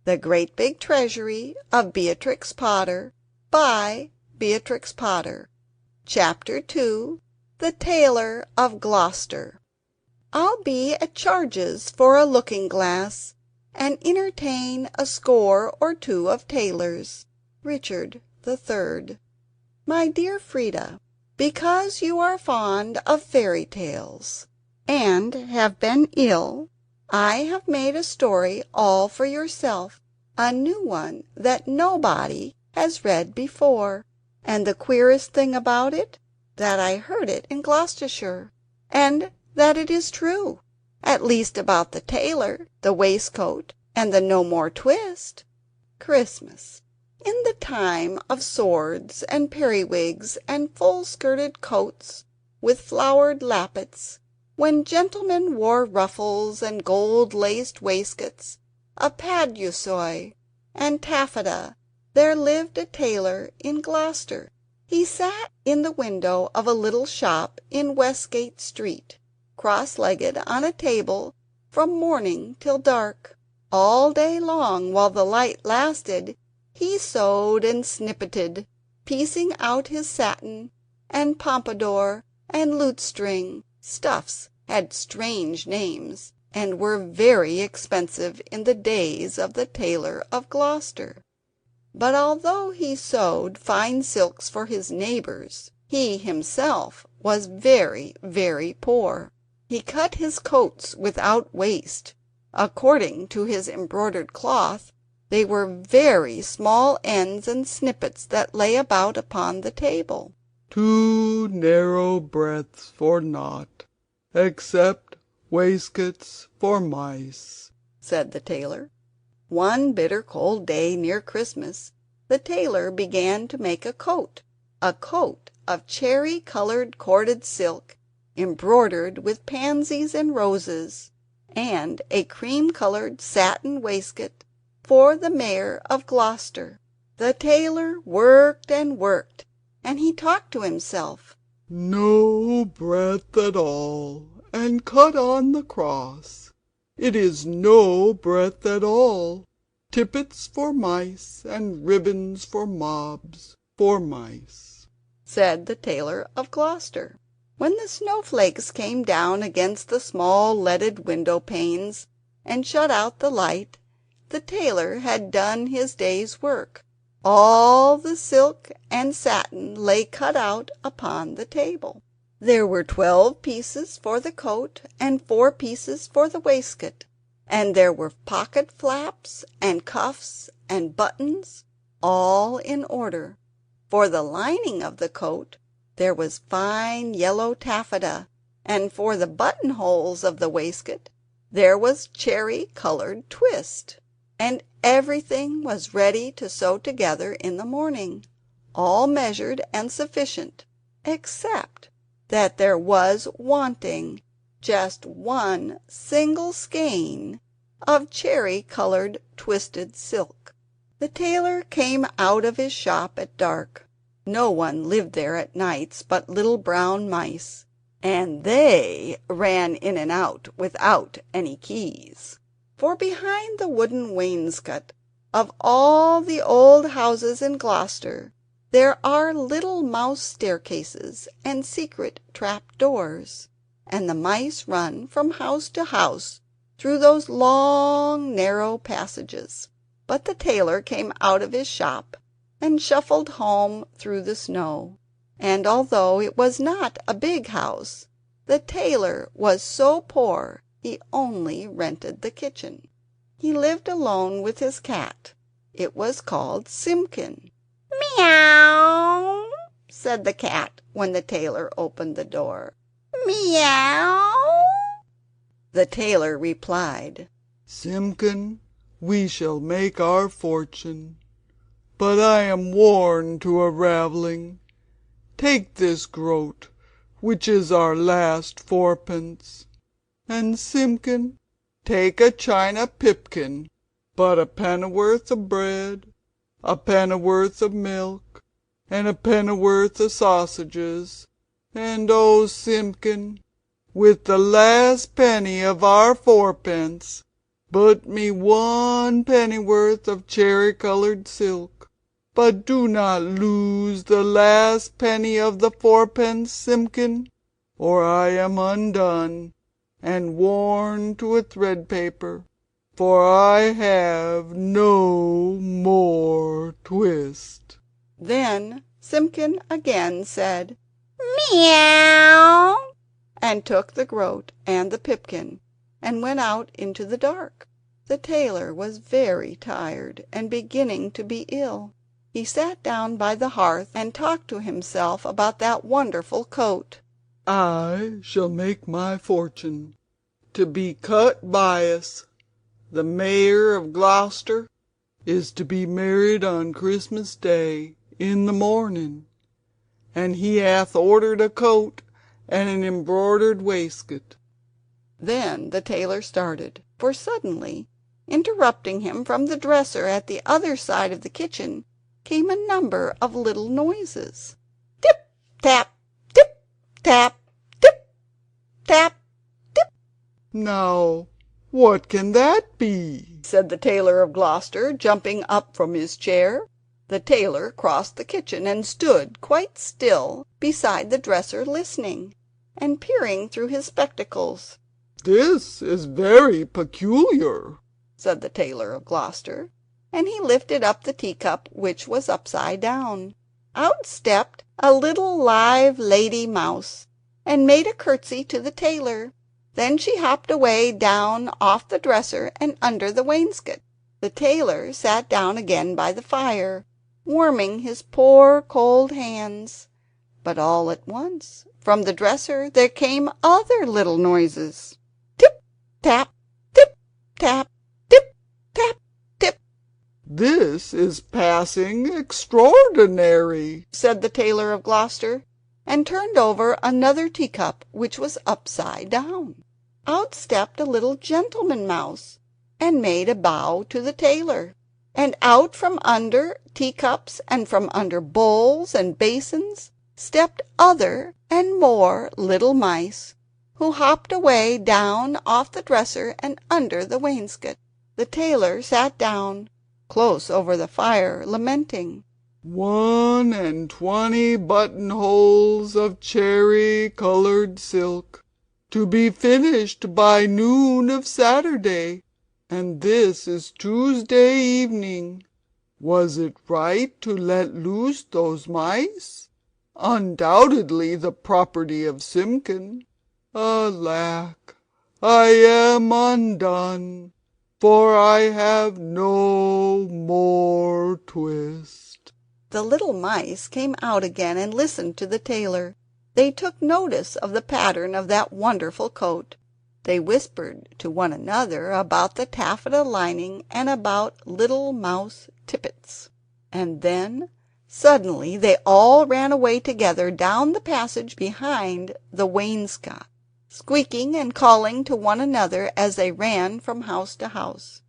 The Great Big Treasury of Beatrix Potter, by Beatrix Potter. Chapter 2. The Tailor of Gloucester. I'll be at charges for a looking-glass, and entertain a score or two of tailors. Richard III. My dear Frida, because you are fond of fairy tales, and have been ill, I have made a story all for yourself, a new one that nobody has read before, and the queerest thing about it, that I heard it in Gloucestershire, and that it is true, at least about the tailor, the waistcoat, and the no more twist. Christmas. In the time of swords and periwigs and full-skirted coats with flowered lappets, when gentlemen wore ruffles and gold-laced waistcoats of paduasoy and taffeta, there lived a tailor in Gloucester. He sat in the window of a little shop in Westgate Street, cross-legged on a table from morning till dark. All day long, while the light lasted, he sewed and snippeted, piecing out his satin and pompadour and lutestring. Stuffs had strange names, and were very expensive in the days of the Tailor of Gloucester. But although he sewed fine silks for his neighbours, he himself was very, very poor. He cut his coats without waist. According to his embroidered cloth, they were very small ends and snippets that lay about upon the table. "Two narrow breadths for naught, except waistcoats for mice," said the tailor. One bitter cold day near Christmas, the tailor began to make a coat of cherry-coloured corded silk, embroidered with pansies and roses, and a cream-coloured satin waistcoat for the Mayor of Gloucester. The tailor worked and worked, and he talked to himself. "No breadth at all, and cut on the cross. It is no breadth at all. Tippets for mice, and ribbons for mobs for mice," said the Tailor of Gloucester. When the snowflakes came down against the small leaded window-panes and shut out the light, the tailor had done his day's work. All the silk and satin lay cut out upon the table. There were 12 pieces for the coat and 4 pieces for the waistcoat, and there were pocket flaps and cuffs and buttons, all in order. For the lining of the coat there was fine yellow taffeta, and for the buttonholes of the waistcoat there was cherry-coloured twist, and everything was ready to sew together in the morning, all measured and sufficient, except that there was wanting just one single skein of cherry-coloured twisted silk. The tailor came out of his shop at dark. No one lived there at nights but little brown mice, and they ran in and out without any keys. For behind the wooden wainscot of all the old houses in Gloucester there are little mouse staircases and secret trap-doors, and the mice run from house to house through those long narrow passages. But the tailor came out of his shop and shuffled home through the snow, and although it was not a big house, the tailor was so poor he only rented the kitchen. He lived alone with his cat. It was called Simpkin. "Meow," said the cat when the tailor opened the door. "Meow." The tailor replied, "Simpkin, we shall make our fortune, but I am worn to a ravelling. Take this groat, which is our last fourpence, and Simpkin, take a china pipkin, but a pennyworth of bread, a pennyworth of milk, and a pennyworth of sausages, and oh, Simpkin, with the last penny of our fourpence Put me 1 pennyworth of cherry-coloured silk, but do not lose the last penny of the 4-pence, Simpkin, or I am undone, and worn to a thread-paper, for I have no more twist." Then Simpkin again said "Meow," and took the groat and the pipkin, and went out into the dark. The tailor was very tired, and beginning to be ill. He sat down by the hearth and talked to himself about that wonderful coat. "I shall make my fortune. To be cut bias, the mayor of Gloucester, is to be married on Christmas Day in the morning, and he hath ordered a coat and an embroidered waistcoat." Then the tailor started, for suddenly, interrupting him from the dresser at the other side of the kitchen, came a number of little noises. Tip tap, tip tap, tip tap, tip. "Now, what can that be?" said the Tailor of Gloucester, jumping up from his chair. The tailor crossed the kitchen and stood quite still beside the dresser, listening, and peering through his spectacles. "This is very peculiar," said the Tailor of Gloucester, and he lifted up the teacup, which was upside down. Out stepped a little live lady mouse, and made a curtsy to the tailor. Then she hopped away down off the dresser and under the wainscot. The tailor sat down again by the fire, warming his poor cold hands. But all at once, from the dresser, there came other little noises. Tip tap, tip tap, tip tap, tip. "This is passing extraordinary," said the Tailor of Gloucester, and turned over another teacup which was upside down. Out stepped a little gentleman mouse, and made a bow to the tailor. And out from under teacups and from under bowls and basins stepped other and more little mice, who hopped away down off the dresser and under the wainscot. The tailor sat down close over the fire, lamenting. 120 buttonholes of cherry-coloured silk, to be finished by noon of Saturday, and this is Tuesday evening. Was it right to let loose those mice? Undoubtedly the property of Simpkin. Alack, I am undone, for I have no more twist." The little mice came out again and listened to the tailor. They took notice of the pattern of that wonderful coat. They whispered to one another about the taffeta lining and about little mouse tippets. And then suddenly they all ran away together down the passage behind the wainscot, squeaking and calling to one another as they ran from house to house.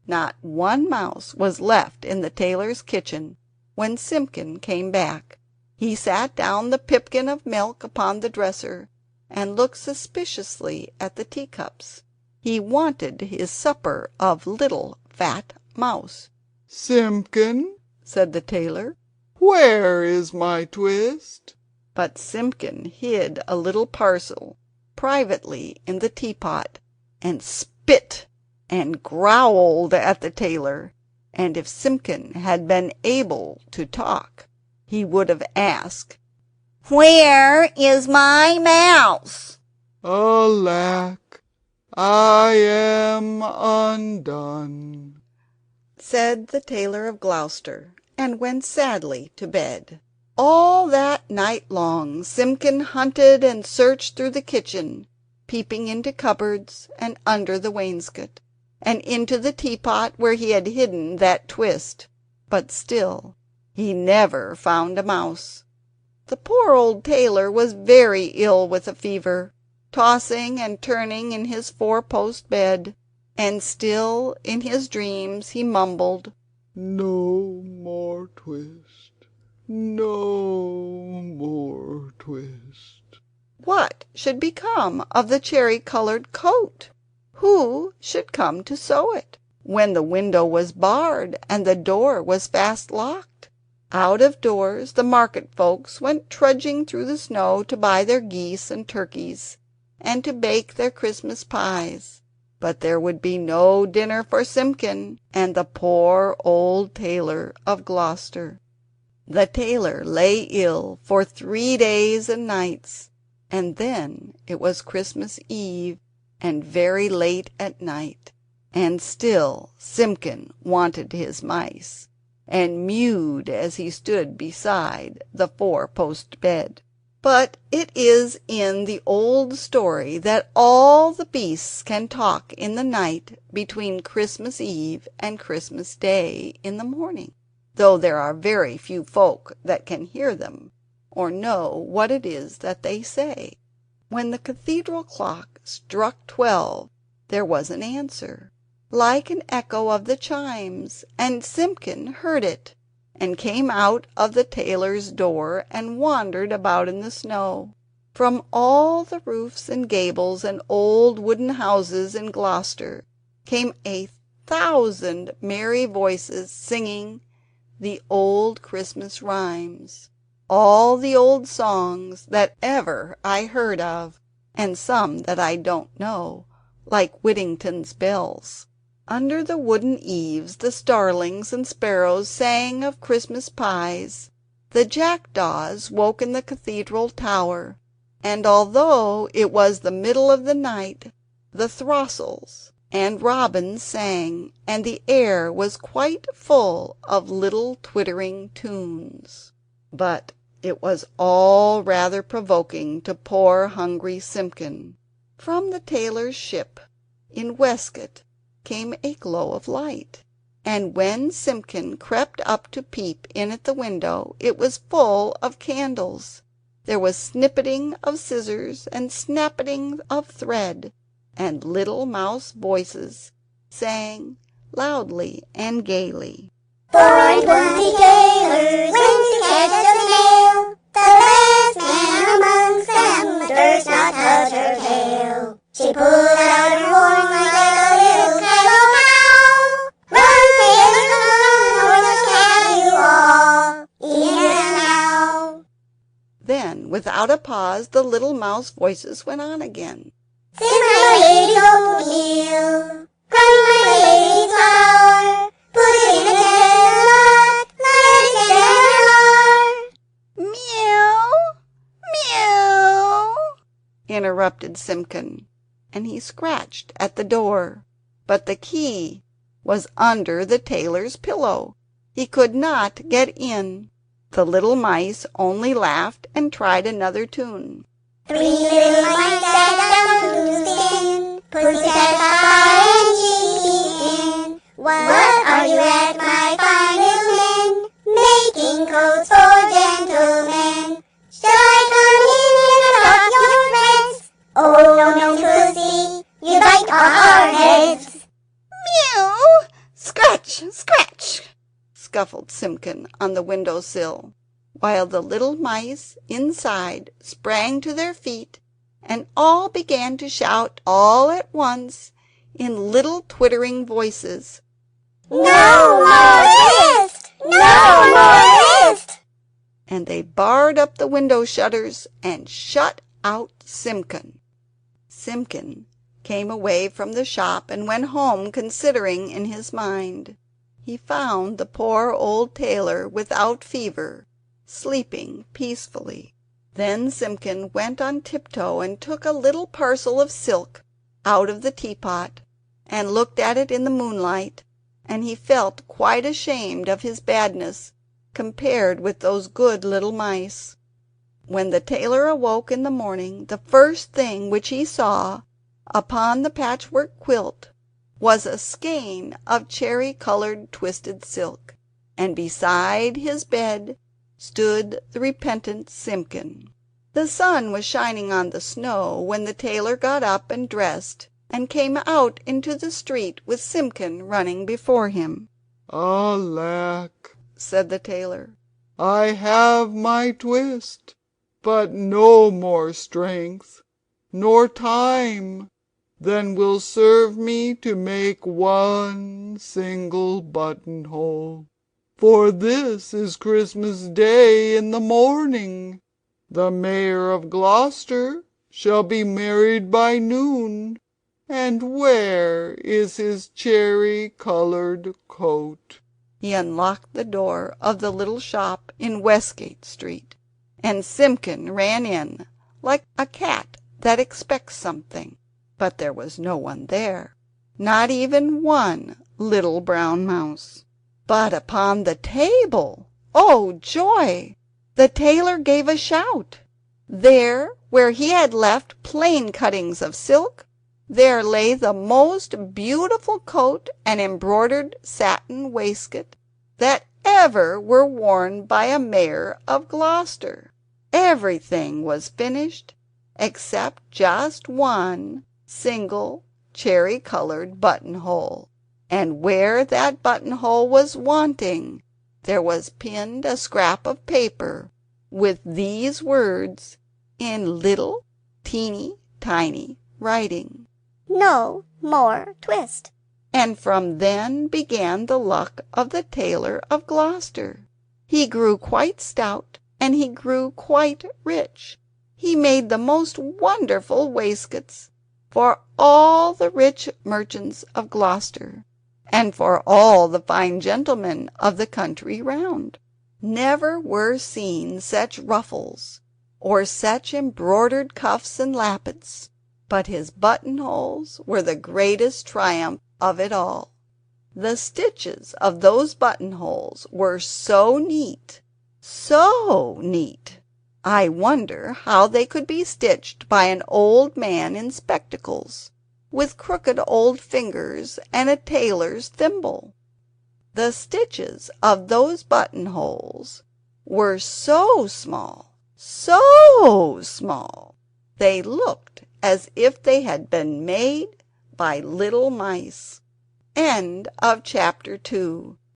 Not one mouse was left in the tailor's kitchen when Simpkin came back. He sat down the pipkin of milk upon the dresser, and looked suspiciously at the teacups. He wanted his supper of little fat mouse. "Simpkin," said the tailor, "where is my twist?" but Simpkin hid a little parcel privately in the teapot, and spit and growled at the tailor, and if Simpkin had been able to talk he would have asked, "Where is my mouse?" "Alack, I am undone," said the Tailor of Gloucester, and went sadly to bed. All that night long Simpkin hunted and searched through the kitchen, peeping into cupboards and under the wainscot, and into the teapot where he had hidden that twist, but still he never found a mouse. The poor old tailor was very ill with a fever, tossing and turning in his four-post bed, and still in his dreams he mumbled, "No more twist, no more twist." What should become of the cherry-coloured coat? who should come to sew it, when the window was barred and the door was fast locked? Out of doors the market folks went trudging through the snow to buy their geese and turkeys, and to bake their Christmas pies. But there would be no dinner for Simpkin and the poor old tailor of Gloucester. The tailor lay ill for 3 days and nights, and then it was Christmas Eve and very late at night, and still Simpkin wanted his mice, and mewed as he stood beside the 4-post bed. But it is in the old story that all the beasts can talk in the night between Christmas Eve and Christmas Day in the morning, though there are very few folk that can hear them, or know what it is that they say. When the cathedral clock struck 12, there was an answer, like an echo of the chimes, and Simpkin heard it, and came out of the tailor's door and wandered about in the snow. From all the roofs and gables and old wooden houses in Gloucester came 1,000 merry voices singing the old Christmas rhymes, all the old songs that ever I heard of, and some that I don't know, like Whittington's bells. Under the wooden eaves the starlings and sparrows sang of Christmas pies. The jackdaws woke in the cathedral tower, and although it was the middle of the night, the throstles and robins sang, and the air was quite full of little twittering tunes. But it was all rather provoking to poor hungry Simpkin. From the tailor's ship in Westcott came a glow of light, and when Simpkin crept up to peep in at the window it was full of candles. There was snippeting of scissors and snapping of thread, and little mouse voices sang loudly and gaily. 4 and 20 tailors went to catch the mail. The best man amongst them durst not touch her tail. She pulled out her horn like a little cattle cow. Run, tailors, run, or we'll have you all eaten now. Then, without a pause, the little mouse voices went on again. Sing my lady's oatmeal, grind my lady's flour, put it in a kettle, let it stand an hour. Meow, meow, interrupted Simpkin, and he scratched at the door. But the key was under the tailor's pillow. He could not get in. The little mice only laughed and tried another tune. 3 little mice sat down to spin, pussy sat by and she in. What are you at, my fine little men? Making coats for gentlemen. Shall I come in and rock your threads? Oh, no, no, pussy, you bite off our heads. Meow! Scratch! Scratch! Scuffled Simpkin on the window sill, while the little mice inside sprang to their feet and all began to shout all at once in little twittering voices, No more whist! No more whist! and they barred up the window shutters and shut out Simpkin. Simpkin came away from the shop and went home, considering in his mind. He found the poor old tailor without fever, sleeping peacefully. Then Simpkin went on tiptoe and took a little parcel of silk out of the teapot and looked at it in the moonlight, and he felt quite ashamed of his badness compared with those good little mice. When the tailor awoke in the morning, the first thing which he saw upon the patchwork quilt was a skein of cherry-colored twisted silk, and beside his bed stood the repentant Simpkin. The sun was shining on the snow when the tailor got up and dressed and came out into the street with Simpkin running before him. "Alack," said the tailor, "I have my twist, but no more strength, nor time, then will serve me to make one single buttonhole. For this is Christmas Day in the morning. The Mayor of Gloucester shall be married by noon. And where is his cherry-coloured coat?" He unlocked the door of the little shop in Westgate Street, and Simpkin ran in like a cat that expects something. But there was no one there, not even one little brown mouse. But upon the table, oh joy! The tailor gave a shout. There, where he had left plain cuttings of silk, there lay the most beautiful coat and embroidered satin waistcoat that ever were worn by a mayor of Gloucester. Everything was finished except just one single cherry-coloured buttonhole, and where that buttonhole was wanting there was pinned a scrap of paper with these words in little teeny tiny writing: No more twist. And from then began the luck of the tailor of Gloucester. He grew quite stout, and he grew quite rich. He made the most wonderful waistcoats for all the rich merchants of Gloucester, and for all the fine gentlemen of the country round. Never were seen such ruffles, or such embroidered cuffs and lappets, but his buttonholes were the greatest triumph of it all. The stitches of those buttonholes were so neat, I wonder how they could be stitched by an old man in spectacles, with crooked old fingers and a tailor's thimble. The stitches of those buttonholes were so small, they looked as if they had been made by little mice. End of chapter 2.